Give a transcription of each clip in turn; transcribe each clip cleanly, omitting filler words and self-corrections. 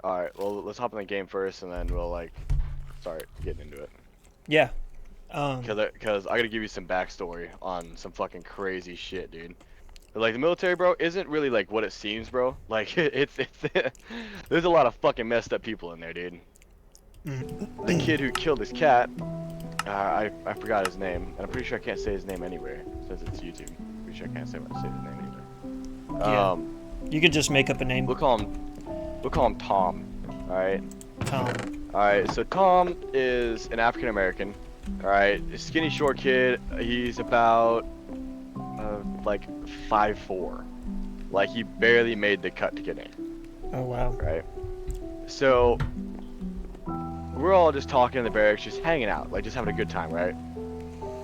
All right. Well, let's hop in the game first, and then we'll like start getting into it. Yeah. Um. Cause I gotta give you some backstory on some fucking crazy shit, dude. Like the military, bro, isn't really like what it seems, bro. Like it's there's a lot of fucking messed up people in there, dude. The kid who killed his cat, I forgot his name, and I'm pretty sure I can't say his name anywhere since it's YouTube. Pretty sure I can't say his name either. Yeah. You could just make up a We'll name. call him we'll call him Tom. All right. Tom. All right. So Tom is an African American. All right. Skinny, short kid. He's about like 5'4". Like he barely made the cut to get in. Oh wow. Right. So we're all just talking in the barracks, just hanging out, like just having a good time, right?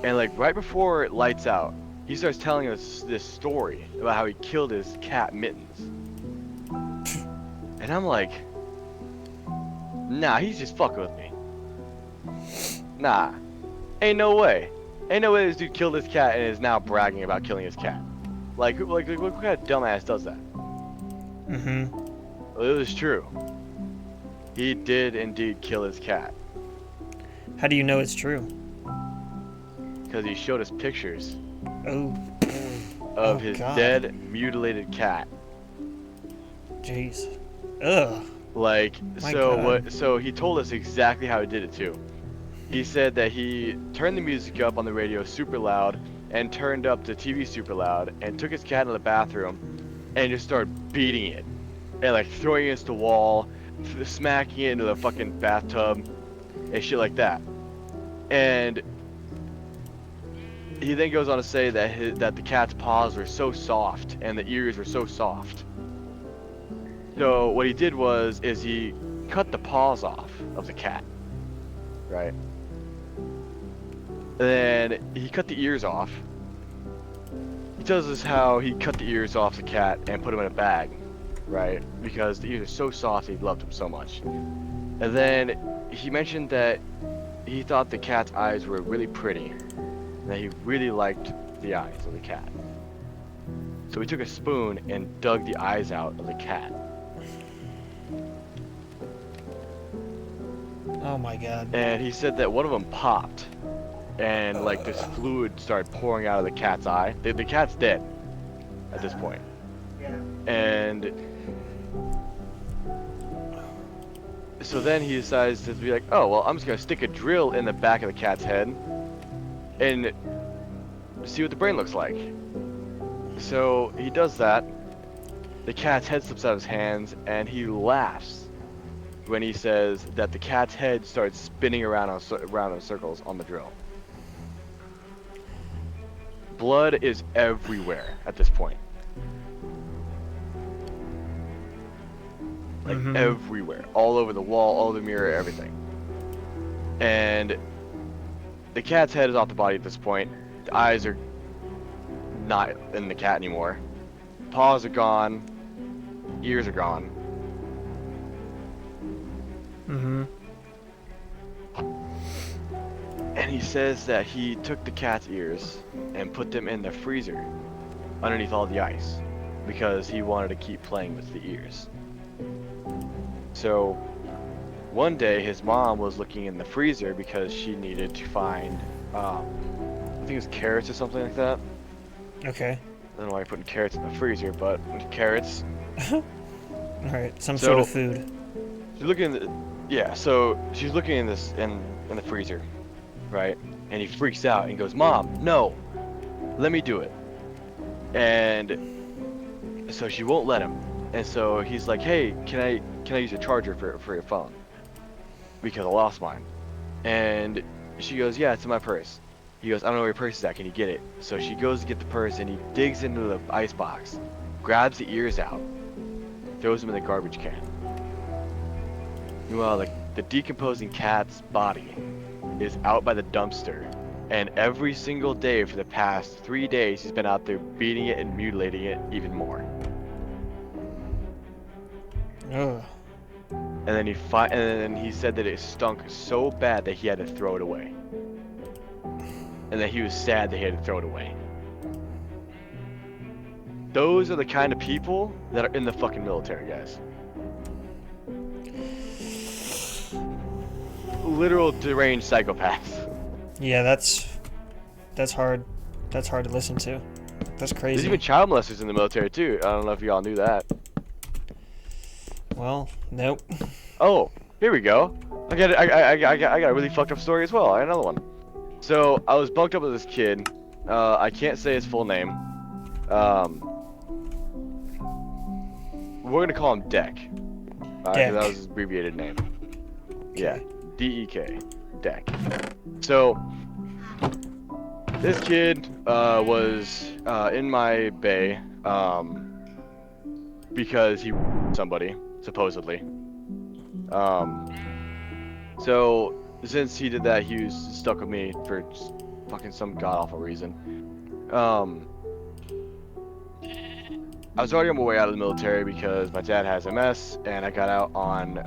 And like right before it lights out, he starts telling us this story about how he killed his cat Mittens. And I'm like, nah, he's just fucking with me. Nah, ain't no way. Ain't no way this dude killed his cat and is now bragging about killing his cat. Like what kind of dumbass does that? Mm-hmm. Well, it was true. He did indeed kill his cat. How do you know it's true? Because he showed us pictures Oh. of Oh his God. dead, mutilated cat. Jeez. Ugh. Like, My so God. what? So he told us exactly how he did it too. He said that he turned the music up on the radio super loud and turned up the TV super loud and took his cat in the bathroom and just started beating it and like throwing it against the wall, smacking it into the fucking bathtub and shit like that. And he then goes on to say that that the cat's paws were so soft and the ears were so soft. So what he did is he cut the paws off of the cat, right? And then he cut the ears off. He tells us how he cut the ears off the cat and put them in a bag, right? Because the ears are so soft, he loved them so much. And then he mentioned that he thought the cat's eyes were really pretty, and that he really liked the eyes of the cat. So he took a spoon and dug the eyes out of the cat. Oh my God. And he said that one of them popped, and like this fluid started pouring out of the cat's eye. The cat's dead at this point. And so then he decides to be like, oh, well, I'm just gonna stick a drill in the back of the cat's head and see what the brain looks like. So he does that. The cat's head slips out of his hands, and he laughs when he says that the cat's head starts spinning around in circles on the drill. Blood is everywhere at this point. Like Mm-hmm. everywhere, all over the wall, all over the mirror, everything. And the cat's head is off the body at this point. The eyes are not in the cat anymore. Paws are gone. Ears are gone. Mm-hmm. And he says that he took the cat's ears and put them in the freezer underneath all the ice because he wanted to keep playing with the ears. So one day his mom was looking in the freezer because she needed to find, I think it was carrots or something like that. Okay. I don't know why you're putting carrots in the freezer, but carrots. All right. Some So sort of food. she's looking in the, yeah, so she's looking in this in the freezer, right? And he freaks out and goes, "Mom, no, let me do it." And so she won't let him. And so he's like, "Hey, can I use your charger for your phone? Because I lost mine." And she goes, "Yeah, it's in my purse." He goes, "I don't know where your purse is at. Can you get it?" So she goes to get the purse, and he digs into the ice box, grabs the ears out, throws them in the garbage can. Meanwhile, the decomposing cat's body is out by the dumpster, and every single day for the past 3 days, he's been out there beating it and mutilating it even more. Ugh. And then and then he said that it stunk so bad that he had to throw it away. And that he was sad that he had to throw it away. Those are the kind of people that are in the fucking military, guys. literal deranged psychopath. Yeah, that's hard. That's hard to listen to. That's There's crazy. even child molesters in the military too. I don't know if y'all knew that. Well, nope. Oh, here we go. I got a really fucked up story as well. I got another one. So I was bunked up with this kid. I can't say his full name. We're gonna call him Deck. Deck. That was his abbreviated name. Yeah, D-E-K, Deck. So this kid was in my bay because he somebody supposedly. So since he did that, he was stuck with me for just fucking some god awful reason. I was already on my way out of the military because my dad has MS, and I got out on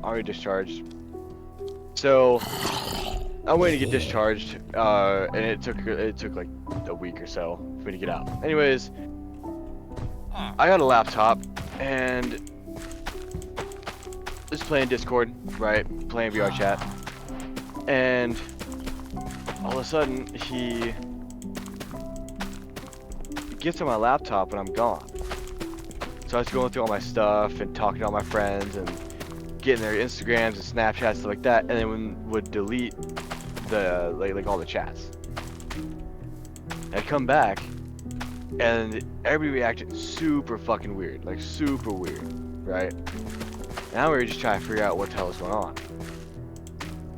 Army discharge. So I'm waiting to get discharged, and it took like a week or so for me to get out. Anyways, I got a laptop and just playing Discord, right? Playing VR chat, and all of a sudden he gets on my laptop and I'm gone. So I was going through all my stuff and talking to all my friends and getting their Instagrams and Snapchats, stuff like that, and then would delete the like all the chats. I'd come back and everybody reacted super fucking weird, like super weird, right? Now we were just trying to figure out what the hell was going on.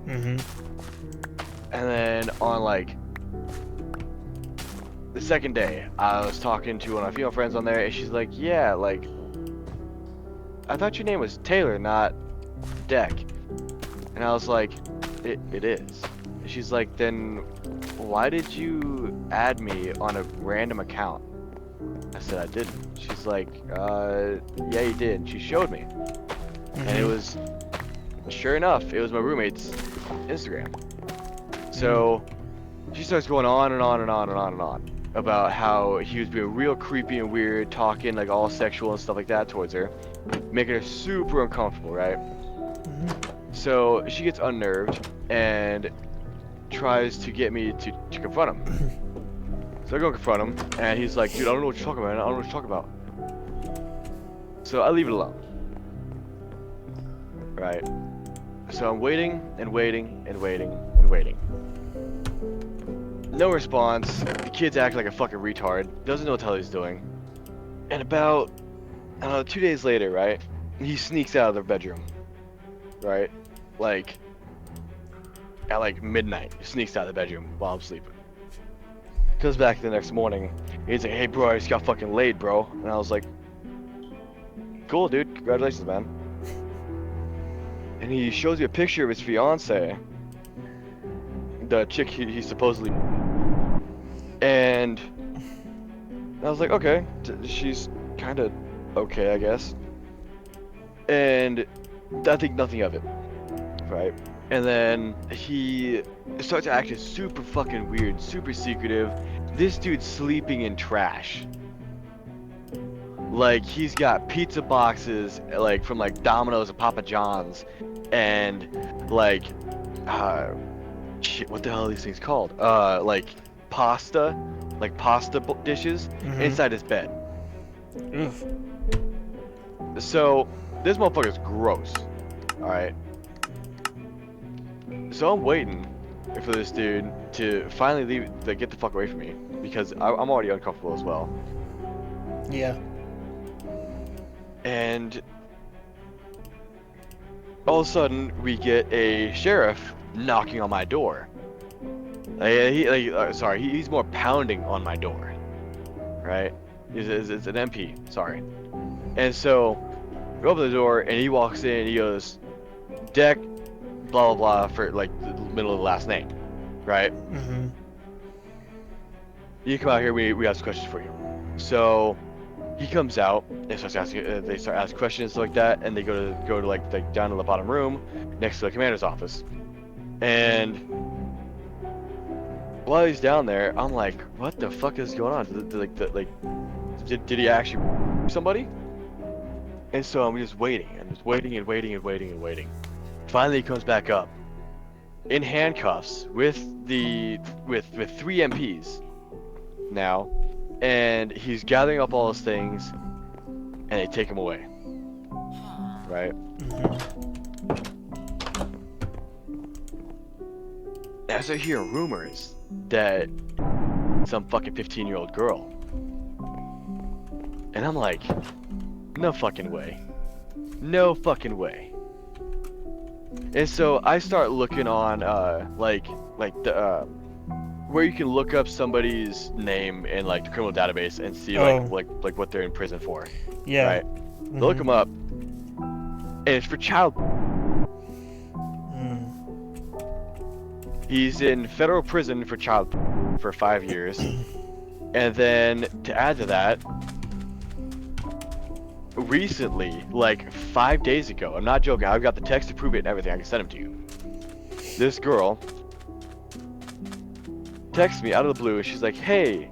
Mm-hmm. And then on like the second day, I was talking to one of my female friends on there, and she's like, yeah, like, I thought your name was Taylor, not Deck. And I was like, it is. And she's like, then why did you add me on a random account? I said, I didn't. She's like, yeah, you did. And she showed me. And it was, sure enough, it was my roommate's Instagram. So she starts going on and on and on and on and on about how he was being real creepy and weird, talking like all sexual and stuff like that towards her, making her super uncomfortable, right? So she gets unnerved and tries to get me to confront him. So I go confront him, and he's like, dude, I don't know what you're talking about, man. I don't know what you're talking about. So I leave it alone. Right? So I'm waiting and waiting and waiting and waiting. No response. The kid's acting like a fucking retard. Doesn't know what the hell he's doing. And about, I don't know, 2 days later, right? He sneaks out of the bedroom. Right? Like, at like midnight. He sneaks out of the bedroom while I'm sleeping. Comes back the next morning. He's like, hey bro, I just got fucking laid, bro. And I was like, cool, dude. Congratulations, man. And he shows me a picture of his fiance. The chick he supposedly, and I was like, okay, she's kind of okay, I guess. And I think nothing of it, right? And then he starts acting super fucking weird, super secretive. This dude's sleeping in trash. Like, he's got pizza boxes, like from like Domino's and Papa John's, and like, shit, what the hell are these things called? Like pasta dishes inside his bed. Oof. So this motherfucker's gross. All right. So I'm waiting for this dude to finally leave, like, get the fuck away from me, because I'm already uncomfortable as well. Yeah. And all of a sudden we get a sheriff knocking on my door. He's more pounding on my door, right? It's an MP, sorry. And so we open the door and he walks in and he goes, Deck, blah blah blah, for like the middle of the last name, right? Mm-hmm. You come out here, we have some questions for you. So he comes out and starts asking, they start asking questions, stuff like that, and they go to like down to the bottom room next to the commander's office. And while he's down there, I'm like, what the fuck is going on? Did he actually somebody? And so I'm just waiting and just waiting and waiting and waiting and waiting. Finally, he comes back up in handcuffs with three MPs now, and he's gathering up all his things, and they take him away. Right? And I start hearing rumors that some fucking 15-year-old girl. And I'm like, no fucking way. No fucking way. And so I start looking on like the where you can look up somebody's name in like the criminal database and see like what they're in prison for. Yeah. Right? So look him up. And it's for child. He's in federal prison for child for 5 years. And then to add to that, recently, like 5 days ago, I'm not joking, I've got the text to prove it and everything, I can send them to you. This girl texts me out of the blue and she's like, hey,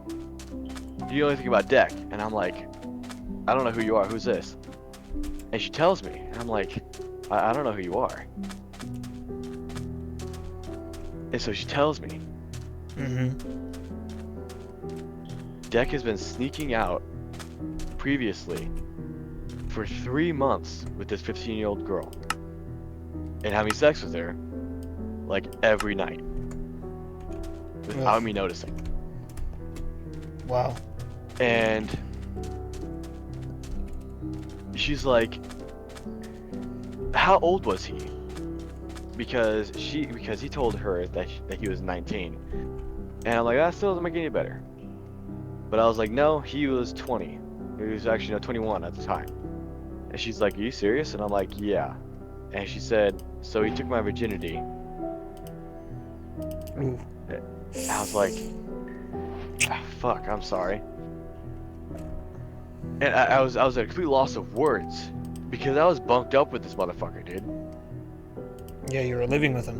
do you know anything about Deck? And I'm like, I don't know who you are, who's this? And she tells me, and I'm like, I don't know who you are. And so she tells me, Deck has been sneaking out previously for 3 months with this 15-year-old girl and having sex with her like every night without me noticing. Wow. And she's like, how old was he? Because he told her that he was 19. And I'm like, that still doesn't make it any better. But I was like, no, he was 20. He was actually 21 at the time. And she's like, are you serious? And I'm like, yeah. And she said, so he took my virginity. Ooh. I was like, fuck, I'm sorry. And I was at a complete loss of words because I was bunked up with this motherfucker, dude. Yeah, you were living with him.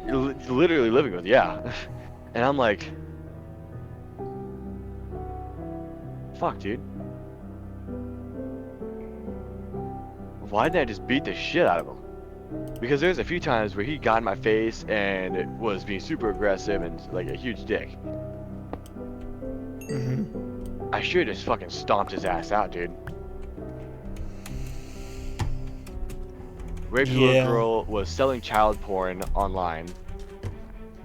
Literally living with, yeah. And I'm like, fuck, dude. Why didn't I just beat the shit out of him? Because there's a few times where he got in my face and was being super aggressive and like a huge dick. I should have just fucking stomped his ass out, dude. Raped a little girl, was selling child porn online.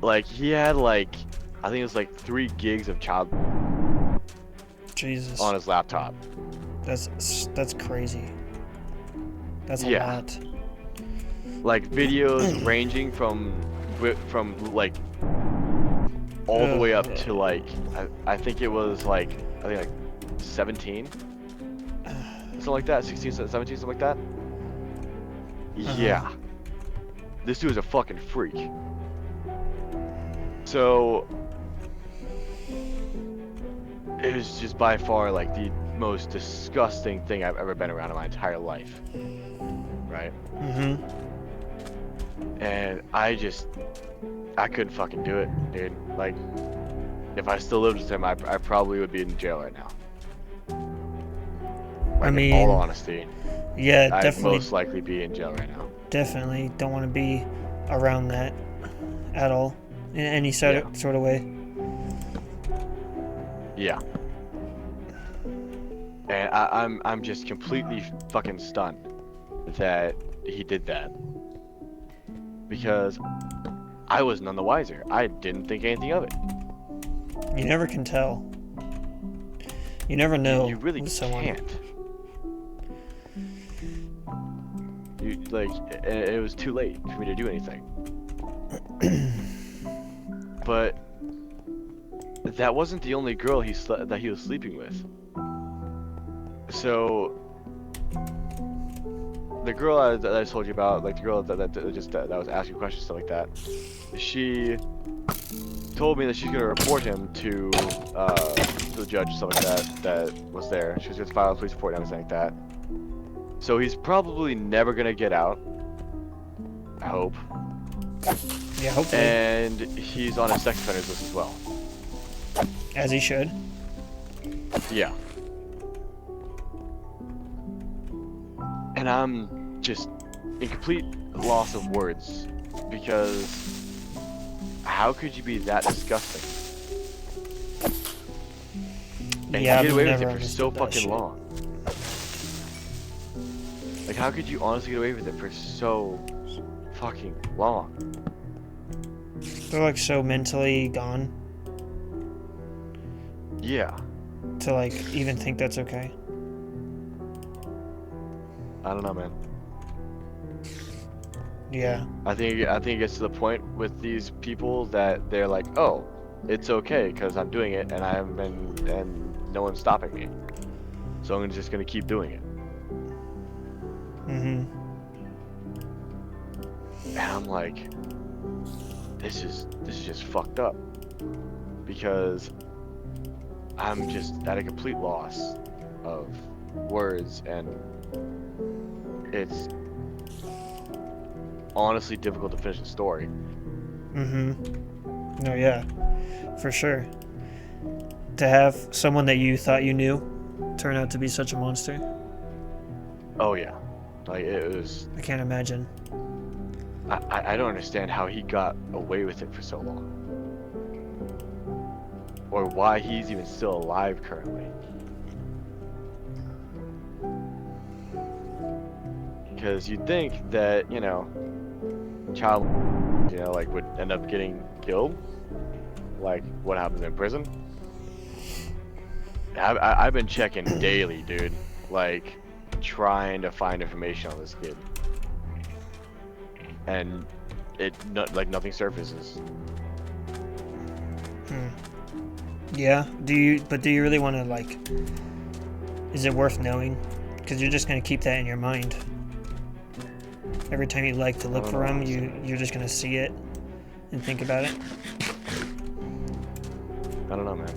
Like, he had like, I think it was like 3 gigs of child Jesus. on his laptop. That's crazy. That's a lot. Like videos ranging from like all the way up to like I think it was like 17, something like that, 16, 17, something like that. Yeah, this dude is a fucking freak. So it was just by far like the most disgusting thing I've ever been around in my entire life, right? And I couldn't fucking do it, dude. Like, if I still lived with him, I probably would be in jail right now. Like, I mean, in all honesty, yeah, I'd definitely. most likely be in jail right now. Definitely don't want to be around that at all in any sort of way. Yeah. And I'm just completely fucking stunned that he did that. Because I was none the wiser. I didn't think anything of it. You never can tell. You never know. You really with someone. can't. You like, it was too late for me to do anything. But that wasn't the only girl that he was sleeping with. So the girl that I told you about, like the girl that was asking questions, stuff like that, she told me that she's gonna report him to the judge, stuff like that was there. She was gonna file a police report and everything like that. So he's probably never gonna get out, I hope. Yeah, hopefully. And he's on a sex offenders list as well. As he should. Yeah. And I'm just in complete loss of words because how could you be that disgusting and Yeah, get I've away with never it for so understood that fucking shit. long? Like, how could you honestly get away with it for so fucking long? They're like so mentally gone Yeah, to like even think that's okay. I don't know, man. Yeah. I think it gets to the point with these people that they're like, oh, it's okay because I'm doing it and I haven't been and no one's stopping me, so I'm just gonna keep doing it. Mm-hmm. And I'm like, this is just fucked up because I'm just at a complete loss of words, and it's honestly difficult to finish the story. Mm-hmm. No, yeah. For sure. To have someone that you thought you knew turn out to be such a monster. Oh yeah, like it was. I can't imagine. I don't understand how he got away with it for so long, or why he's even still alive currently. Because you'd think that, you know, child, you know, like would end up getting killed, like what happens in prison. I've been checking daily, dude, like trying to find information on this kid, and like nothing surfaces. Yeah. Do you really want to like? Is it worth knowing? Because you're just gonna keep that in your mind. Every time you like to look for him, you're just gonna see it and think about it. I don't know, man.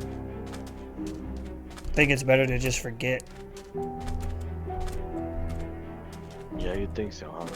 I think it's better to just forget. Yeah, you'd think so, huh?